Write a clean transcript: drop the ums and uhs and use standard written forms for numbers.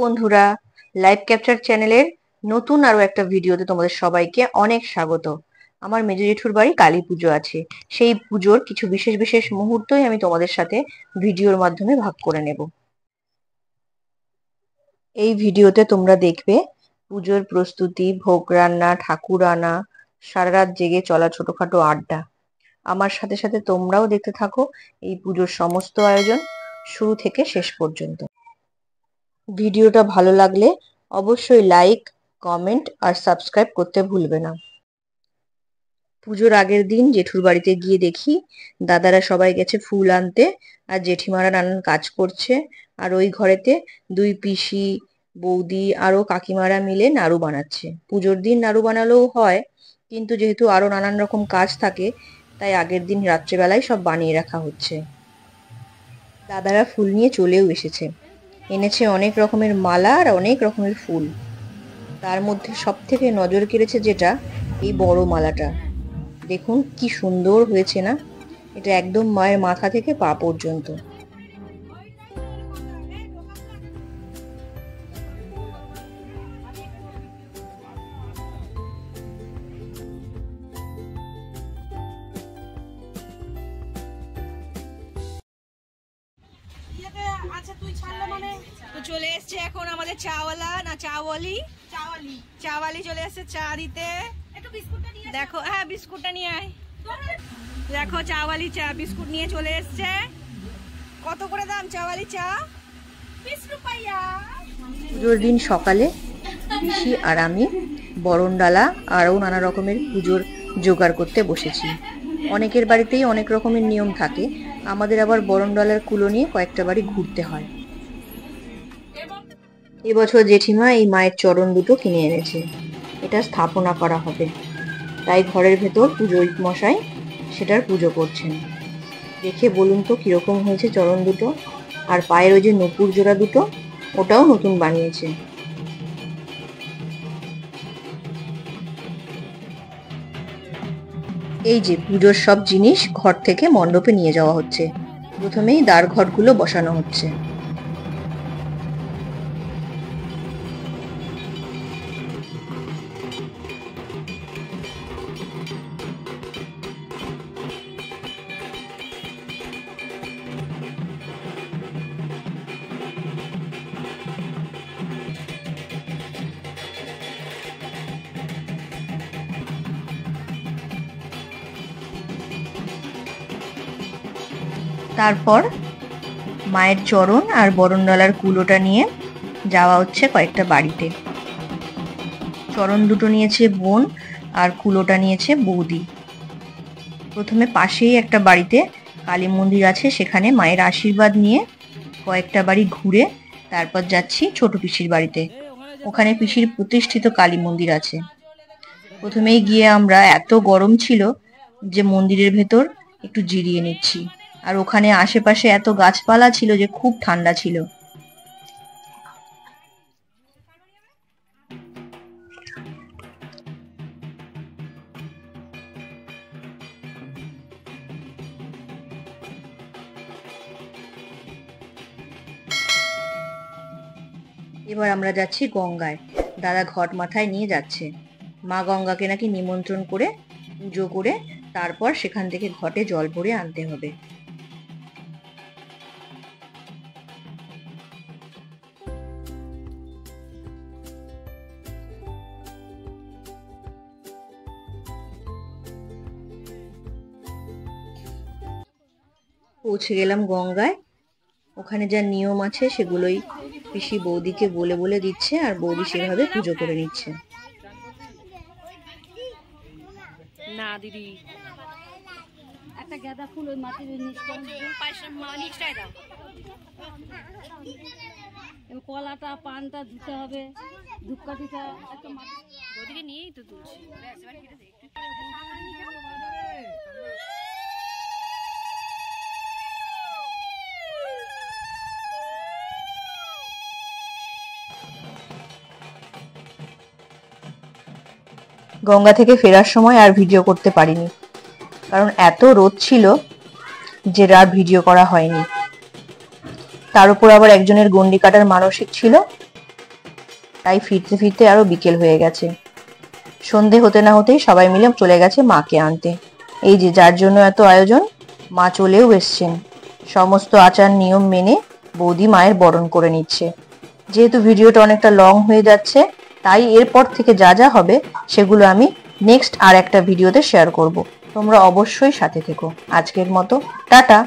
বন্ধুরা, live capture চ্যানেলের নতুন আরো একটা ভিডিওতে তোমাদের সবাইকে অনেক স্বাগত। আমার মেজ জেঠুর বাড়ি কালী পুজো আছে, সেই পুজোর কিছু বিশেষ বিশেষ মুহূর্তই আমি তোমাদের সাথে ভিডিওর মাধ্যমে ভাগ করে নেব। এই ভিডিওতে তোমরা দেখবে পুজোর প্রস্তুতি, ভোগ রান্না, ঠাকুর আনা, সারা রাত জেগে চলা ছোটখাটো আড্ডা। আমার সাথে সাথে তোমরাও দেখতে থাকো এই পুজোর সমস্ত আয়োজন শুরু থেকে শেষ পর্যন্ত। ভিডিওটা ভালো লাগলে অবশ্যই লাইক, কমেন্ট আর সাবস্ক্রাইব করতে ভুলবে না। পুজোর আগের দিন জেঠুর বাড়িতে গিয়ে দেখি দাদারা সবাই গেছে ফুল আনতে, আর জেঠিমারা নানান কাজ করছে। আর ওই ঘরেতে দুই পিসি, বৌদি আরো কাকিমারা মিলে নাড়ু বানাচ্ছে। পুজোর দিন নাড়ু বানালেও হয়, কিন্তু যেহেতু আরো নানান রকম কাজ থাকে তাই আগের দিন রাত্রেবেলায় সব বানিয়ে রাখা হচ্ছে। দাদারা ফুল নিয়ে চলেও এসেছে, এনেছে অনেক রকমের মালা আর অনেক রকমের ফুল। তার মধ্যে সব থেকে নজর কেড়েছে যেটা, এই বড় মালাটা। দেখুন কি সুন্দর হয়েছে না? এটা একদম মায়ের মাথা থেকে পা পর্যন্ত। তো চলে এসছে এখন আমাদের চাওয়ালা না চাওয়ালি চাওয়ালি চলে এসছে চা দিতে। দেখো, হ্যাঁ বিস্কুটটা নিয়ে আয়। দেখো চাওয়ালি চা বিস্কুট নিয়ে চলে এসছে। কত করে দাম চাওয়ালি চা? 20 রুপাইয়া। পুজোর দিন সকালে পিসি আর আমি বরণডালা আরও নানা রকমের পুজোর জোগাড় করতে বসেছি। অনেকের বাড়িতেই অনেক রকমের নিয়ম থাকে, আমাদের আবার বরণডালার কুলো নিয়ে কয়েকটা বাড়ি ঘুরতে হয়। এবছর জেঠিমা এই মায়ের চরণ দুটো কিনে এনেছে, এটা স্থাপনা করা হবে, তাই ঘরের ভেতর পুজোর মশাই সেটার পুজো করছেন। দেখে বলুন তো কিরকম হয়েছে চরণ দুটো। আর পায়ের ওই যে নূপুর জোড়া দুটো, ওটাও নতুন বানিয়েছে। এই যে পুজোর সব জিনিস ঘর থেকে মণ্ডপে নিয়ে যাওয়া হচ্ছে। প্রথমেই দ্বার ঘরগুলো বসানো হচ্ছে। তারপর মায়ের চরণ আর বরণডালার কুলোটা নিয়ে যাওয়া হচ্ছে কয়েকটা বাড়িতে। চরণ দুটো নিয়েছে বোন আর কুলোটা নিয়েছে বৌদি। প্রথমে পাশেই একটা বাড়িতে কালী মন্দির আছে, সেখানে মায়ের আশীর্বাদ নিয়ে কয়েকটা বাড়ি ঘুরে তারপর যাচ্ছি ছোট পিসির বাড়িতে। ওখানে পিসির প্রতিষ্ঠিত কালী মন্দির আছে। প্রথমেই গিয়ে আমরা, এত গরম ছিল যে মন্দিরের ভেতর একটু জিরিয়ে নিচ্ছি, আর ওখানে আশেপাশে এত গাছপালা ছিল যে খুব ঠান্ডা ছিল। এবার আমরা যাচ্ছি গঙ্গায়। দাদা ঘট মাথায় নিয়ে যাচ্ছে। মা গঙ্গাকে নাকি নিমন্ত্রণ করে পুজো করে তারপর সেখান থেকে ঘটে জল ভরে আনতে হবে। পৌঁছে গেলাম গঙ্গায়। ওখানে যা নিয়ম আছে সেগুলোই পিসি বৌদিকে বলে বলে দিচ্ছে, আর বৌদি সেভাবে পুজো করে নিচ্ছে। না দিদি, একটা গাঁদা ফুল ওই মাটির নিচটায় দাও। কলাটা পানটা দিতে হবে, ধূপকাঠিটা একটা বৌদিকে নিয়েই তো তুলছি। গঙ্গা থেকে ফেরার সময় আর ভিডিও করতে পারিনি, কারণ এত রোদ ছিল যে আর ভিডিও করা হয়নি। তার উপর আবার একজনের গন্ডি কাটার মানসিক ছিল, তাই ফিরতে ফিরতে আরো বিকেল হয়ে গেছে। সন্ধে হতে না হতেই সবাই মিলে চলে গেছে মাকে আনতে। এই যে যার জন্য এত আয়োজন, মা চলেও এসছেন। সমস্ত আচার নিয়ম মেনে বৌদি মায়ের বরণ করে নিচ্ছে। যেহেতু ভিডিওটা অনেকটা লং হয়ে যাচ্ছে, তাই এরপর থেকে যা যা হবে সেগুলো আমি নেক্সট আর একটা ভিডিওতে শেয়ার করব। তোমরা অবশ্যই সাথে থেকো। আজকের মতো টাটা।